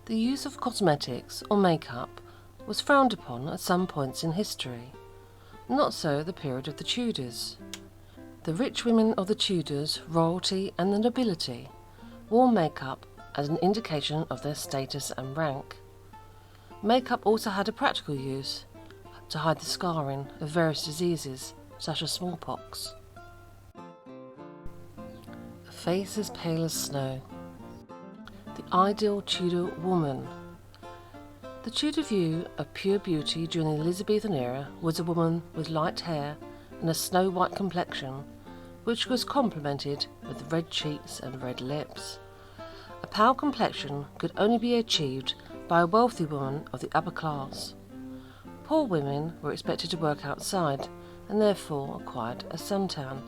The use of cosmetics or makeup was frowned upon at some points in history. Not so the period of the Tudors. The rich women of the Tudors, royalty and the nobility, wore makeup as an indication of their status and rank. Makeup also had a practical use to hide the scarring of various diseases such as smallpox. A face as pale as snow. The ideal Tudor woman. The Tudor view of pure beauty during the Elizabethan era was a woman with light hair and a snow-white complexion, which was complemented with red cheeks and red lips. A pale complexion could only be achieved by a wealthy woman of the upper class. Poor women were expected to work outside and therefore acquired a suntan.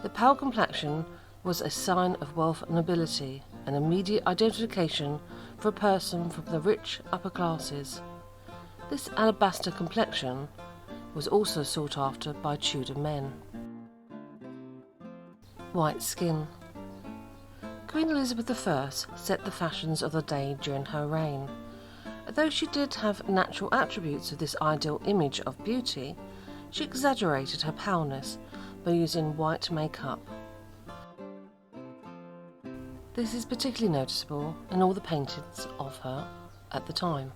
The pale complexion was a sign of wealth and nobility, an immediate identification for a person from the rich upper classes. This alabaster complexion was also sought after by Tudor men. White skin. Queen Elizabeth I set the fashions of the day during her reign. Although she did have natural attributes of this ideal image of beauty, she exaggerated her paleness by using white makeup. This is particularly noticeable in all the paintings of her at the time.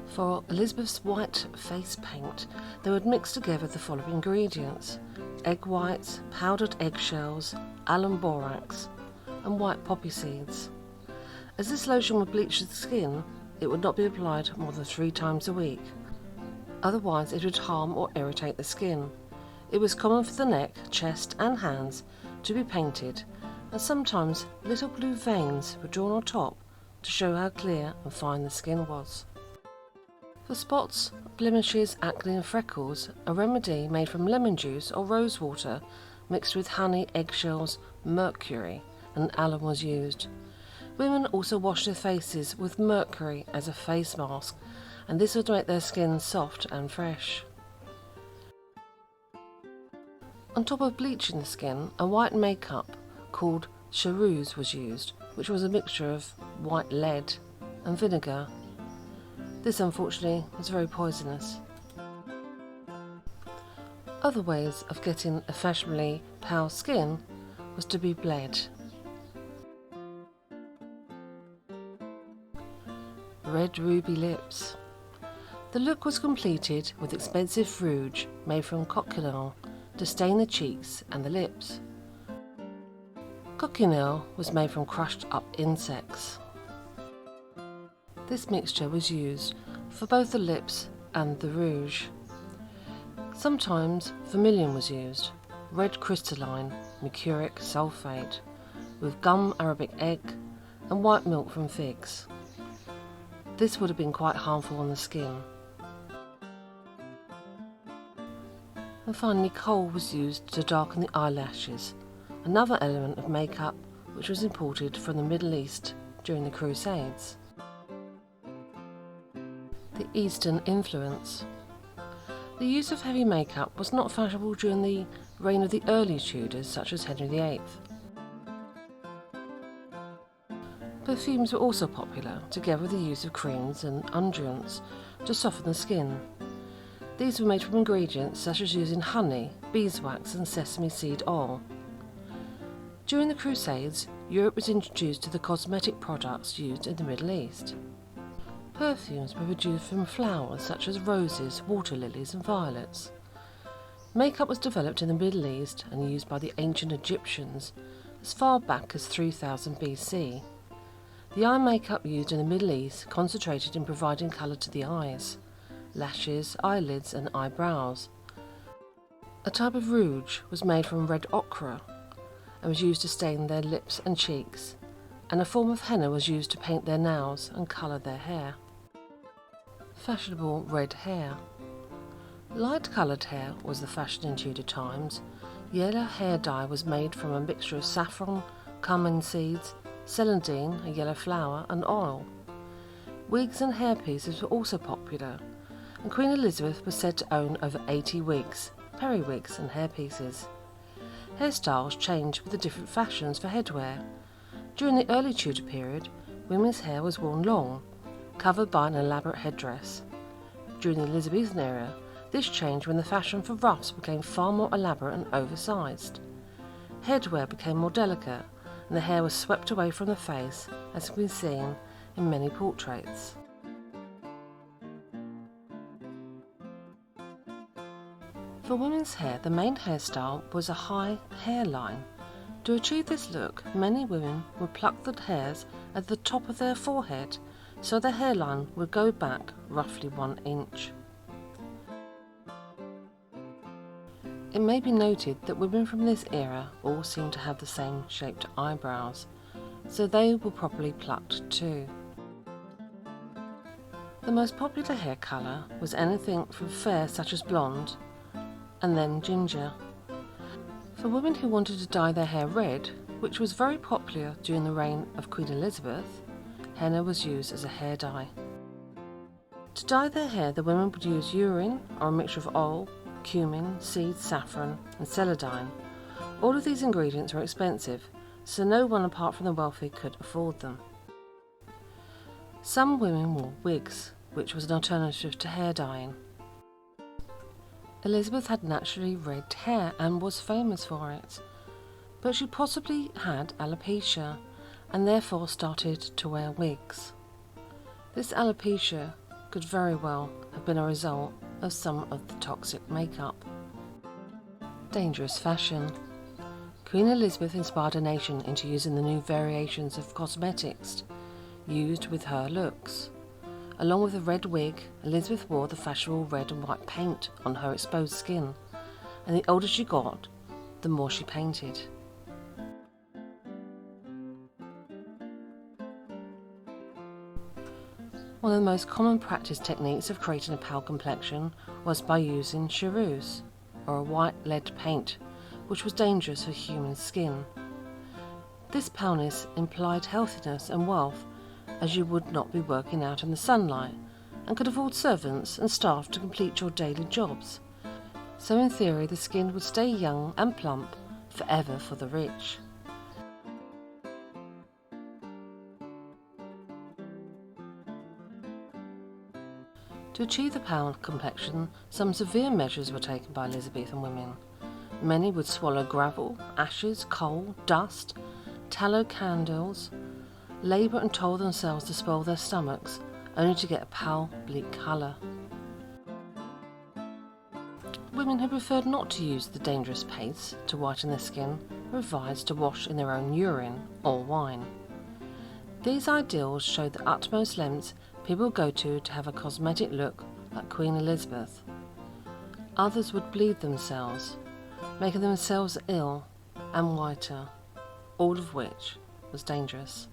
For Elizabeth's white face paint, they would mix together the following ingredients: egg whites, powdered eggshells, alum borax, and white poppy seeds. As this lotion would bleach the skin, it would not be applied more than 3 times a week. Otherwise it would harm or irritate the skin. It was common for the neck, chest and hands to be painted, and sometimes little blue veins were drawn on top to show how clear and fine the skin was. For spots, blemishes, acne and freckles, a remedy made from lemon juice or rose water mixed with honey, eggshells, mercury and alum was used. Women also washed their faces with mercury as a face mask, and this would make their skin soft and fresh. On top of bleaching the skin, a white makeup called Rouge was used, which was a mixture of white lead and vinegar. This unfortunately was very poisonous. Other ways of getting a fashionably pale skin was to be bled. Red ruby lips. The look was completed with expensive rouge made from cochineal to stain the cheeks and the lips. Cochineal was made from crushed up insects. This mixture was used for both the lips and the rouge. Sometimes vermilion was used, red crystalline mercuric sulfate, with gum arabic egg and white milk from figs. This would have been quite harmful on the skin. And finally, kohl was used to darken the eyelashes, another element of makeup which was imported from the Middle East during the Crusades. The Eastern influence. The use of heavy makeup was not fashionable during the reign of the early Tudors, such as Henry VIII. Perfumes were also popular, together with the use of creams and unguents to soften the skin. These were made from ingredients such as using honey, beeswax and sesame seed oil. During the Crusades, Europe was introduced to the cosmetic products used in the Middle East. Perfumes were produced from flowers such as roses, water lilies and violets. Makeup was developed in the Middle East and used by the ancient Egyptians as far back as 3000 BC. The eye makeup used in the Middle East concentrated in providing colour to the eyes, lashes, eyelids and eyebrows. A type of rouge was made from red ochre and was used to stain their lips and cheeks, and a form of henna was used to paint their nails and colour their hair. Fashionable red hair. Light coloured hair was the fashion in Tudor times. Yellow hair dye was made from a mixture of saffron, cumin seeds, celandine, a yellow flower, and oil. Wigs and hairpieces were also popular, and Queen Elizabeth was said to own over 80 wigs, periwigs and hairpieces. Hairstyles changed with the different fashions for headwear. During the early Tudor period, women's hair was worn long, covered by an elaborate headdress. During the Elizabethan era, this changed when the fashion for ruffs became far more elaborate and oversized. Headwear became more delicate, and the hair was swept away from the face, as can be seen in many portraits. For women's hair, the main hairstyle was a high hairline. To achieve this look, many women would pluck the hairs at the top of their forehead, so their hairline would go back roughly 1 inch. It may be noted that women from this era all seem to have the same shaped eyebrows, so they were properly plucked too. The most popular hair colour was anything from fair such as blonde, and then ginger. For women who wanted to dye their hair red, which was very popular during the reign of Queen Elizabeth, henna was used as a hair dye. To dye their hair, the women would use urine or a mixture of oil, cumin, seeds, saffron and celandine. All of these ingredients were expensive, so no one apart from the wealthy could afford them. Some women wore wigs, which was an alternative to hair dyeing. Elizabeth had naturally red hair and was famous for it, but she possibly had alopecia and therefore started to wear wigs. This alopecia could very well have been a result of some of the toxic makeup. Dangerous fashion. Queen Elizabeth inspired a nation into using the new variations of cosmetics used with her looks. Along with a red wig, Elizabeth wore the fashionable red and white paint on her exposed skin, and the older she got, the more she painted. One of the most common practice techniques of creating a pale complexion was by using Rouge, or a white lead paint, which was dangerous for human skin. This paleness implied healthiness and wealth, as you would not be working out in the sunlight and could afford servants and staff to complete your daily jobs. So in theory the skin would stay young and plump forever for the rich. To achieve the pale complexion, some severe measures were taken by Elizabethan women. Many would swallow gravel, ashes, coal, dust, tallow candles, labour and toll themselves to spoil their stomachs, only to get a pale, bleak colour. Women who preferred not to use the dangerous paste to whiten their skin were advised to wash in their own urine or wine. These ideals showed the utmost lengths people would go to have a cosmetic look like Queen Elizabeth. Others would bleed themselves, making themselves ill and whiter, all of which was dangerous.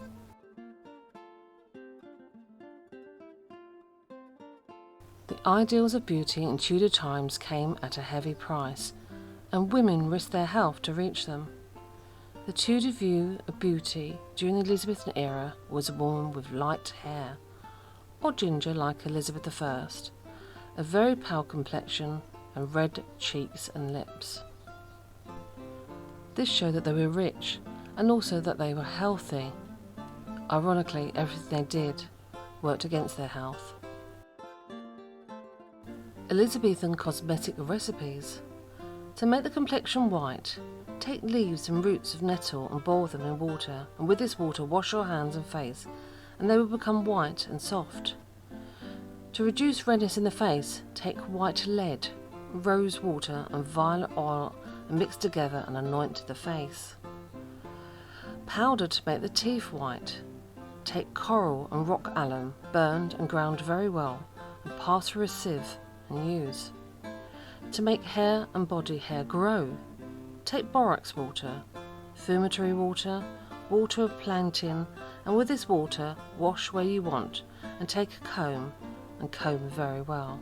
The ideals of beauty in Tudor times came at a heavy price, and women risked their health to reach them. The Tudor view of beauty during the Elizabethan era was a woman with light hair, or ginger like Elizabeth I, a very pale complexion and red cheeks and lips. This showed that they were rich and also that they were healthy. Ironically, everything they did worked against their health. Elizabethan Cosmetic Recipes. To make the complexion white, take leaves and roots of nettle and boil them in water, and with this water wash your hands and face, and they will become white and soft. To reduce redness in the face, take white lead, rose water and violet oil and mix together and anoint the face. Powder to make the teeth white. Take coral and rock alum, burned and ground very well, and pass through a sieve and use. To make hair and body hair grow, take borax water, fumitory water, water of plantain, and with this water wash where you want and take a comb and comb very well.